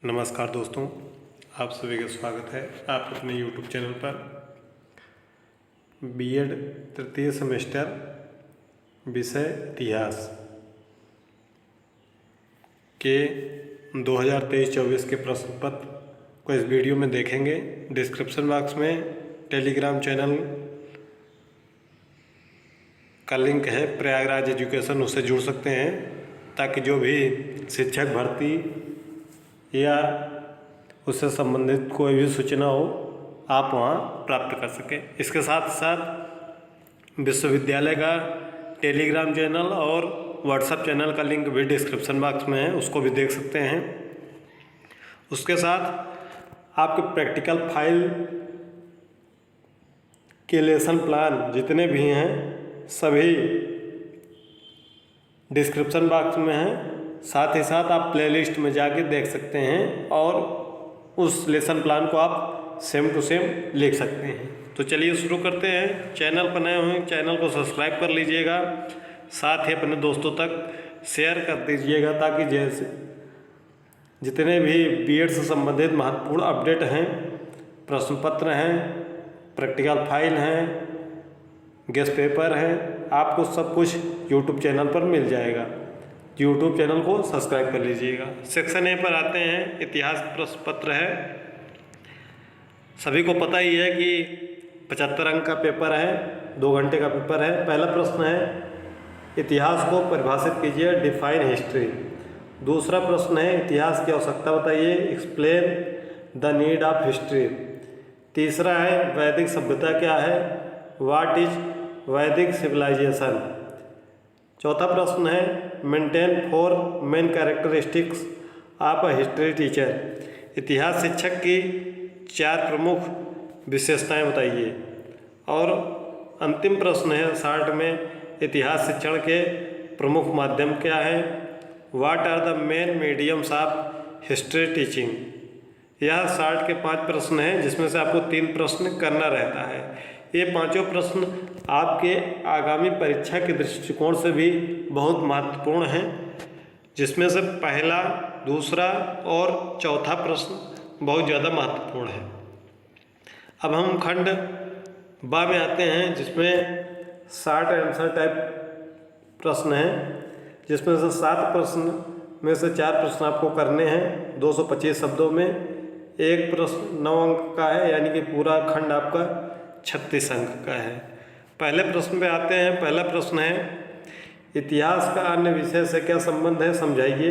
नमस्कार दोस्तों, आप सभी का स्वागत है आप अपने YouTube चैनल पर। बीएड तृतीय सेमेस्टर विषय इतिहास के 2023-24 के प्रश्न पत्र को इस वीडियो में देखेंगे। डिस्क्रिप्शन बॉक्स में टेलीग्राम चैनल का लिंक है, प्रयागराज एजुकेशन, उससे जुड़ सकते हैं ताकि जो भी शिक्षक भर्ती या उससे संबंधित कोई भी सूचना हो आप वहाँ प्राप्त कर सकें। इसके साथ साथ विश्वविद्यालय का टेलीग्राम चैनल और व्हाट्सएप चैनल का लिंक भी डिस्क्रिप्शन बॉक्स में है, उसको भी देख सकते हैं। उसके साथ आपके प्रैक्टिकल फाइल के लेसन प्लान जितने भी हैं सभी डिस्क्रिप्शन बॉक्स में हैं। साथ ही साथ आप प्लेलिस्ट में जाके देख सकते हैं और उस लेसन प्लान को आप सेम टू सेम लिख सकते हैं। तो चलिए शुरू करते हैं। चैनल पर नए हुए चैनल को सब्सक्राइब कर लीजिएगा, साथ ही अपने दोस्तों तक शेयर कर दीजिएगा ताकि जैसे जितने भी बीएड से संबंधित महत्वपूर्ण अपडेट हैं, प्रश्न पत्र हैं, प्रैक्टिकल फाइल हैं, गेस्ट पेपर हैं, आपको सब कुछ यूट्यूब चैनल पर मिल जाएगा। यूट्यूब चैनल को सब्सक्राइब कर लीजिएगा। सेक्शन ए पर आते हैं। इतिहास प्रश्न पत्र है। सभी को पता ही है कि 75 अंक का पेपर है, 2 घंटे का पेपर है। पहला प्रश्न है, इतिहास को परिभाषित कीजिए, डिफाइन हिस्ट्री। दूसरा प्रश्न है, इतिहास की आवश्यकता बताइए, explain the need of history. तीसरा है, वैदिक सभ्यता क्या है, व्हाट इज वैदिक सिविलाइजेशन। चौथा प्रश्न है, maintain 4 main characteristics of a history teacher. इतिहास शिक्षक की 4 प्रमुख विशेषताएं बताइए। और अंतिम प्रश्न है शॉर्ट में, इतिहास शिक्षण के प्रमुख माध्यम क्या है, what are the main mediums of history teaching. यह शॉर्ट के 5 प्रश्न हैं जिसमें से आपको 3 प्रश्न करना रहता है। ये पांचों प्रश्न आपके आगामी परीक्षा के दृष्टिकोण से भी बहुत महत्वपूर्ण हैं, जिसमें से पहला, दूसरा और चौथा प्रश्न बहुत ज़्यादा महत्वपूर्ण है। अब हम खंड बा में आते हैं जिसमें शॉर्ट आंसर टाइप प्रश्न हैं, जिसमें से 7 प्रश्न में से 4 प्रश्न आपको करने हैं 225 शब्दों में। एक प्रश्न 9 अंक का है, यानी कि पूरा खंड आपका 36 अंक का है। पहले प्रश्न पे आते हैं। पहला प्रश्न है, इतिहास का अन्य विषय से क्या संबंध है, समझाइए।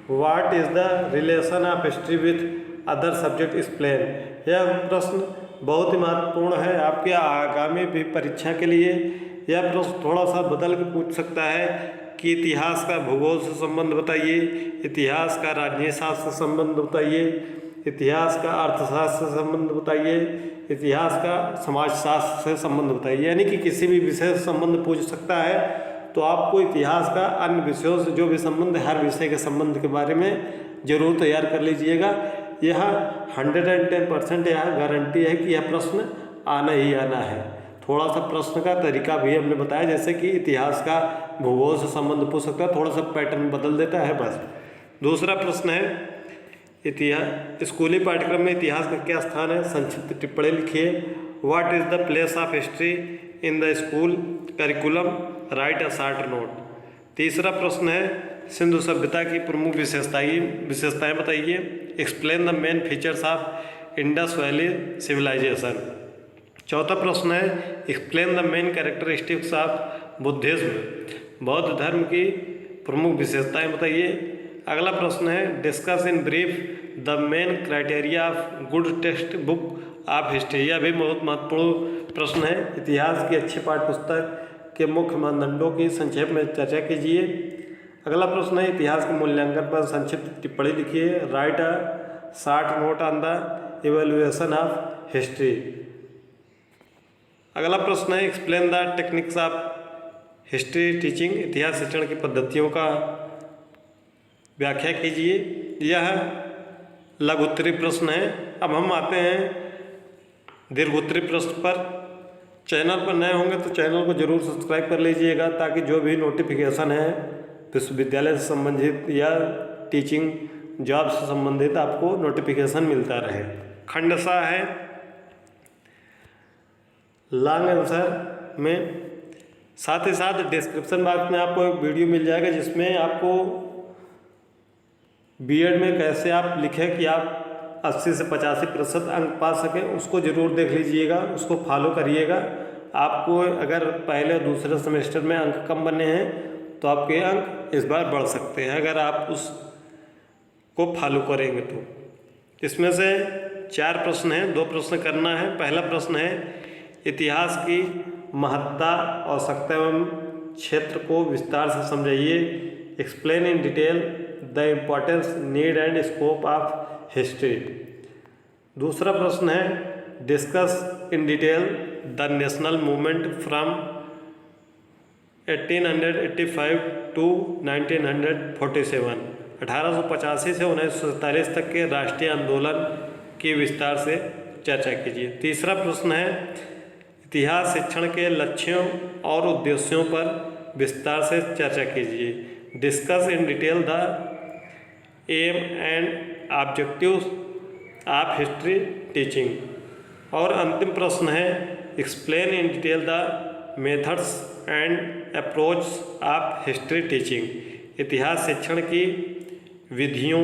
What is the relation of history with other subject explain. यह प्रश्न बहुत ही महत्वपूर्ण है आपके आगामी भी परीक्षा के लिए। यह प्रश्न थोड़ा सा बदल के पूछ सकता है कि इतिहास का भूगोल से संबंध बताइए, इतिहास का राजनीति शास्त्र से संबंध बताइए, इतिहास का अर्थशास्त्र से संबंध बताइए, इतिहास का समाजशास्त्र से संबंध बताइए। यानी कि किसी भी विषय से संबंध पूछ सकता है। तो आपको इतिहास का अन्य विषयों से जो भी संबंध है, हर विषय के संबंध के बारे में जरूर तैयार कर लीजिएगा। यह 110% यह गारंटी है कि यह प्रश्न आना ही आना है। थोड़ा सा प्रश्न का तरीका भी हमने बताया, जैसे कि इतिहास का भूगोल से संबंध पूछ सकता है, थोड़ा सा पैटर्न बदल देता है बस। दूसरा प्रश्न है, इतिहास स्कूली पाठ्यक्रम में इतिहास का क्या स्थान है, संक्षिप्त टिप्पणी लिखिए। What is the place of history in the school curriculum, write a short note. तीसरा प्रश्न है, सिंधु सभ्यता की प्रमुख विशेषताएं बताइए। Explain the main features of Indus valley civilization. चौथा प्रश्न है, explain the main characteristics of Buddhism. बौद्ध धर्म की प्रमुख विशेषताएं बताइए। अगला प्रश्न है, discuss in brief the main criteria of good text book of history. यह भी बहुत महत्वपूर्ण प्रश्न है। इतिहास की अच्छी पाठ्यपुस्तक के मुख्य मानदंडों की संक्षेप में चर्चा कीजिए। अगला प्रश्न है, इतिहास के मूल्यांकन पर संक्षिप्त टिप्पणी लिखिए। Right a short note on the evaluation of history. अगला प्रश्न है, explain the techniques of history teaching. इतिहास शिक्षण की पद्धतियों का व्याख्या कीजिए। यह लघुत्तरीय प्रश्न है। अब हम आते हैं दीर्घोत्तरीय प्रश्न पर। चैनल पर नए होंगे तो चैनल को जरूर सब्सक्राइब कर लीजिएगा ताकि जो भी नोटिफिकेशन है विश्वविद्यालय से संबंधित या टीचिंग जॉब से संबंधित आपको नोटिफिकेशन मिलता रहे। खंड सा है लॉन्ग आंसर में। साथ ही साथ डिस्क्रिप्शन बॉक्स में आपको एक वीडियो मिल जाएगा जिसमें आपको बीएड में कैसे आप लिखें कि आप 80 से 85% अंक पा सकें, उसको ज़रूर देख लीजिएगा, उसको फॉलो करिएगा। आपको अगर पहले और दूसरे सेमेस्टर में अंक कम बने हैं तो आपके अंक इस बार बढ़ सकते हैं अगर आप उसको फॉलो करेंगे तो। इसमें से 4 प्रश्न हैं, 2 प्रश्न करना है। पहला प्रश्न है इतिहास की महत्ता, आवश्यकता एवं क्षेत्र को विस्तार से समझाइए। Explain in detail the importance, need and scope of history. दूसरा प्रश्न है discuss in detail the national movement from 1885 to 1947। 1885 से 1947 तक के राष्ट्रीय आंदोलन की विस्तार से चर्चा कीजिए। तीसरा प्रश्न है इतिहास शिक्षण के लक्ष्यों और उद्देश्यों पर विस्तार से चर्चा कीजिए। Discuss in detail the aim and objectives of history teaching. और अंतिम प्रश्न है explain in detail the methods and approach of history teaching. इतिहास शिक्षण की विधियों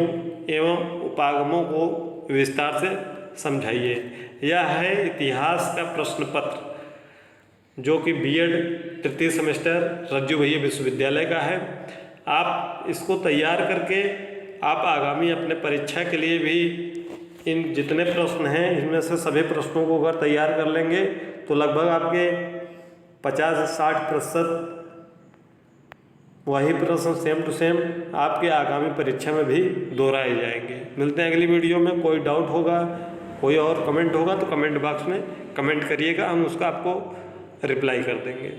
एवं उपागमों को विस्तार से समझाइए। यह है इतिहास का प्रश्न पत्र जो कि बीएड तृतीय सेमेस्टर रज्जू भैया विश्वविद्यालय का है। आप इसको तैयार करके आप आगामी अपने परीक्षा के लिए भी इन जितने प्रश्न हैं इनमें से सभी प्रश्नों को अगर तैयार कर लेंगे तो लगभग आपके 50 से 60% वही प्रश्न सेम टू सेम आपके आगामी परीक्षा में भी दोहराए जाएंगे। मिलते हैं अगली वीडियो में। कोई डाउट होगा, कोई और कमेंट होगा तो कमेंट बॉक्स में कमेंट करिएगा, हम उसका आपको रिप्लाई कर देंगे।